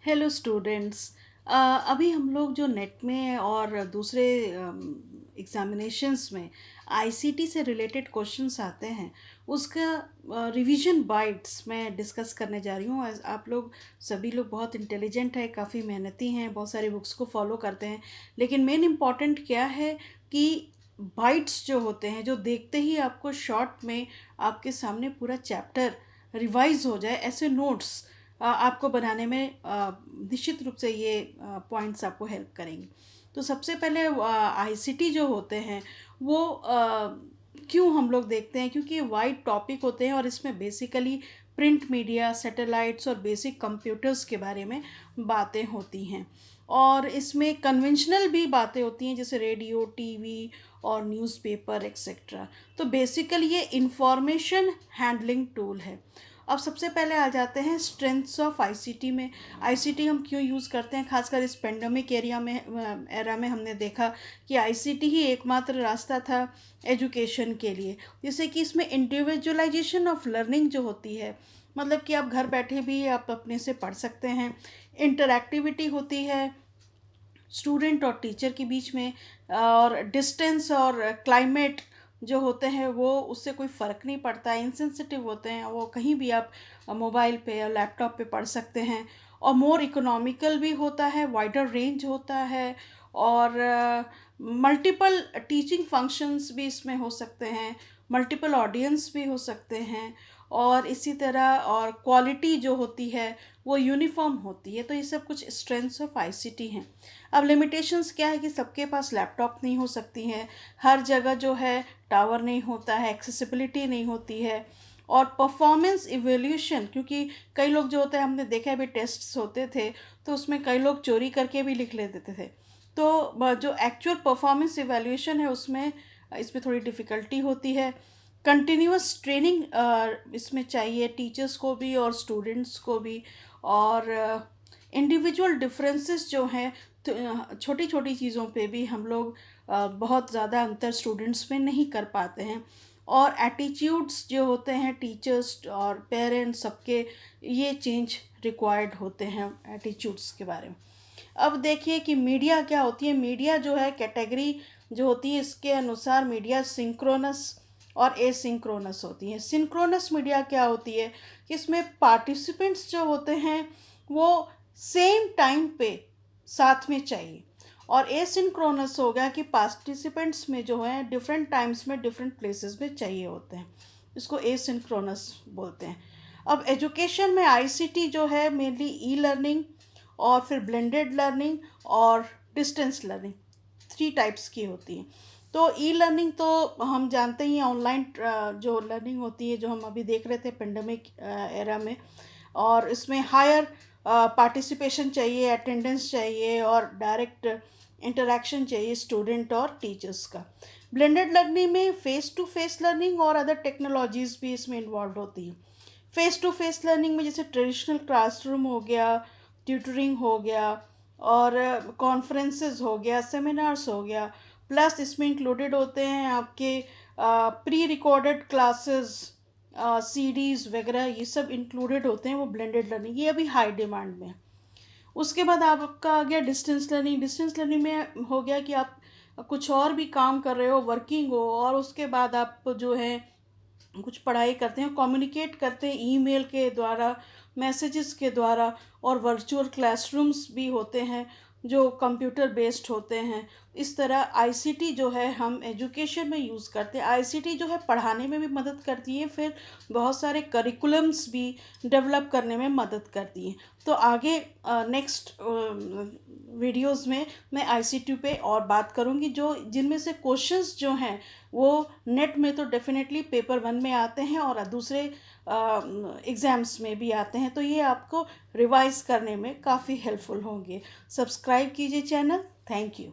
Hello students. अभी हम लोग जो नेट में और दूसरे एग्जामिनेशंस में आईसीटी से रिलेटेड क्वेश्चंस आते हैं उसका रिवीजन बाइट्स मैं डिस्कस करने जा रही हूँ। आप लोग सभी लोग बहुत इंटेलिजेंट हैं, काफ़ी मेहनती हैं, बहुत सारी बुक्स को फॉलो करते हैं, लेकिन मेन इम्पॉर्टेंट क्या है कि बाइट्स जो होते हैं, जो देखते ही आपको शॉर्ट में आपके सामने पूरा चैप्टर रिवाइज हो जाए, ऐसे नोट्स आपको बनाने में निश्चित रूप से ये पॉइंट्स आपको हेल्प करेंगे। तो सबसे पहले आईसीटी जो होते हैं वो क्यों हम लोग देखते हैं, क्योंकि वाइड टॉपिक होते हैं और इसमें बेसिकली प्रिंट मीडिया, सैटेलाइट्स और बेसिक कंप्यूटर्स के बारे में बातें होती हैं। और इसमें कन्वेंशनल भी बातें होती हैं, जैसे रेडियो, टीवी और न्यूज़पेपर एक्सेट्रा। तो बेसिकली ये इंफॉर्मेशन हैंडलिंग टूल है। अब सबसे पहले आ जाते हैं स्ट्रेंथ्स ऑफ आईसीटी में। आईसीटी हम क्यों यूज़ करते हैं, खासकर इस पेंडेमिक एरा में हमने देखा कि आईसीटी ही एकमात्र रास्ता था एजुकेशन के लिए। जैसे कि इसमें इंडिविजुअलाइजेशन ऑफ लर्निंग जो होती है, मतलब कि आप घर बैठे भी आप अपने से पढ़ सकते हैं। इंटरैक्टिविटी होती है स्टूडेंट और टीचर के बीच में, और डिस्टेंस और क्लाइमेट जो होते हैं वो उससे कोई फ़र्क नहीं पड़ता, इनसेंसिटिव होते हैं वो, कहीं भी आप मोबाइल पे या लैपटॉप पे पढ़ सकते हैं। और मोर इकोनॉमिकल भी होता है, वाइडर रेंज होता है, और मल्टीपल टीचिंग फंक्शंस भी इसमें हो सकते हैं, मल्टीपल ऑडियंस भी हो सकते हैं, और इसी तरह और क्वालिटी जो होती है वो यूनिफॉर्म होती है। तो ये सब कुछ स्ट्रेंथ्स ऑफ आईसीटी हैं। अब लिमिटेशंस क्या है कि सबके पास लैपटॉप नहीं हो सकती हैं, हर जगह जो है टावर नहीं होता है, एक्सेसिबिलिटी नहीं होती है, और परफॉर्मेंस इवोल्यूशन, क्योंकि कई लोग जो होते हैं, हमने देखा है अभी टेस्ट्स होते थे तो उसमें कई लोग चोरी करके भी लिख लेते थे। तो जो एक्चुअल परफॉर्मेंस इवैल्यूएशन है उसमें इसमें थोड़ी डिफ़िकल्टी होती है। कंटिन्यूअस ट्रेनिंग इसमें चाहिए टीचर्स को भी और स्टूडेंट्स को भी। और इंडिविजुअल डिफरेंसेस जो हैं, तो छोटी छोटी चीज़ों पे भी हम लोग बहुत ज़्यादा अंतर स्टूडेंट्स में नहीं कर पाते हैं। और एटीट्यूड्स जो होते हैं टीचर्स और पेरेंट्स सबके, ये चेंज रिक्वायर्ड होते हैं एटीट्यूड्स के बारे में। अब देखिए कि मीडिया क्या होती है। मीडिया जो है कैटेगरी जो होती है, इसके अनुसार मीडिया सिंक्रोनस और एसिंक्रोनस होती है। सिंक्रोनस मीडिया क्या होती है कि इसमें पार्टिसिपेंट्स जो होते हैं वो सेम टाइम पे साथ में चाहिए, और एसिंक्रोनस हो गया कि पार्टिसिपेंट्स में जो है डिफरेंट टाइम्स में डिफरेंट प्लेसेस में चाहिए होते हैं, इसको एसिंक्रोनस बोलते हैं। अब एजुकेशन में आईसीटी जो है मेनली ई लर्निंग और फिर ब्लेंडेड लर्निंग और डिस्टेंस लर्निंग, थ्री टाइप्स की होती हैं। तो ई लर्निंग तो हम जानते ही हैं, ऑनलाइन जो लर्निंग होती है, जो हम अभी देख रहे थे पेंडेमिक एरा में। और इसमें हायर पार्टिसिपेशन चाहिए, अटेंडेंस चाहिए और डायरेक्ट इंटरेक्शन चाहिए स्टूडेंट और टीचर्स का। ब्लेंडेड लर्निंग में फेस टू फेस लर्निंग और अदर टेक्नोलॉजीज़ भी इसमें इन्वॉल्व होती हैं। फेस टू फेस लर्निंग में जैसे ट्रेडिशनल क्लासरूम हो गया, ट्यूटरिंग हो गया, और कॉन्फ्रेंसेस हो गया, सेमिनार्स हो गया, प्लस इसमें इंक्लूडेड होते हैं आपके प्री रिकॉर्डेड क्लासेस, सीडीज़ वगैरह, ये सब इंक्लूडेड होते हैं। वो ब्लेंडेड लर्निंग ये अभी हाई डिमांड में है। उसके बाद आपका आ गया डिस्टेंस लर्निंग। डिस्टेंस लर्निंग में हो गया कि आप कुछ और भी काम कर रहे हो, वर्किंग हो, और उसके बाद आप जो है कुछ पढ़ाई करते हैं, कम्युनिकेट करते हैं ईमेल के द्वारा, मैसेजेस के द्वारा, और वर्चुअल क्लासरूम्स भी होते हैं जो कंप्यूटर बेस्ड होते हैं। इस तरह आईसीटी जो है हम एजुकेशन में यूज़ करते हैं। आईसीटी जो है पढ़ाने में भी मदद करती है, फिर बहुत सारे करिकुलम्स भी डेवलप करने में मदद करती है। तो आगे नेक्स्ट वीडियोस में मैं आईसीटी पे और बात करूँगी, जो जिनमें से क्वेश्चंस जो हैं वो नेट में तो डेफिनेटली पेपर वन में आते हैं और दूसरे एग्ज़ाम्स में भी आते हैं, तो ये आपको रिवाइज करने में काफ़ी हेल्पफुल होंगे। सब्सक्राइब कीजिए चैनल। Thank you.